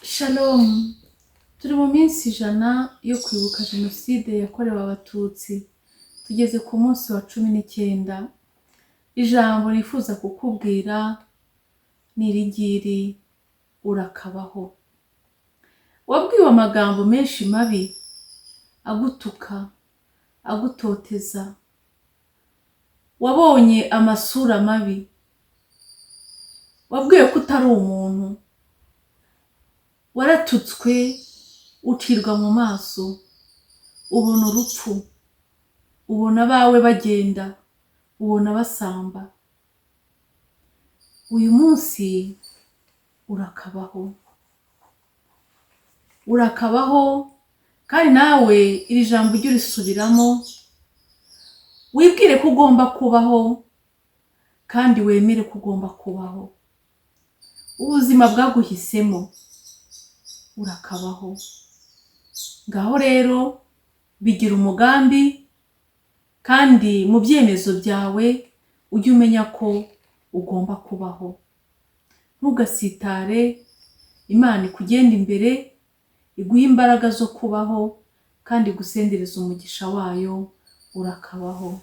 Shalom, turi mu minsi 100 yo kwibuka Jenoside yakorewe Abatutsi. Tugeze ku munsi wa 19. Ijambo nifuza kukubwira ni irigiri: urakabaho. Wabwiwe amagambo menshi mabi, agutuka, agutoteza. Wabonye amasura mabi. Wabwiwe ko utari umuntu. Waratutswe, ucirwa mu maso, ubona urupfu, ubona abawe bagenda, ubona basamba. Uyu munsi urakabaho. Urakabaho, kandi nawe iri jambo ujye urisubiramo, wibwire ko ugomba kubaho, kandi wemere ko ugomba kubaho. Ubuzima bwaguhisemo, urakabaho. Ngaho rero bigira umugambi, kandi mu byemezo byawe ujye umenya ko ugomba kubaho. Ntugasitare, Imana ikugenda imbere, iguha imbaraga zo kubaho, kandi gusendereza umugisha wayo. Urakabaho.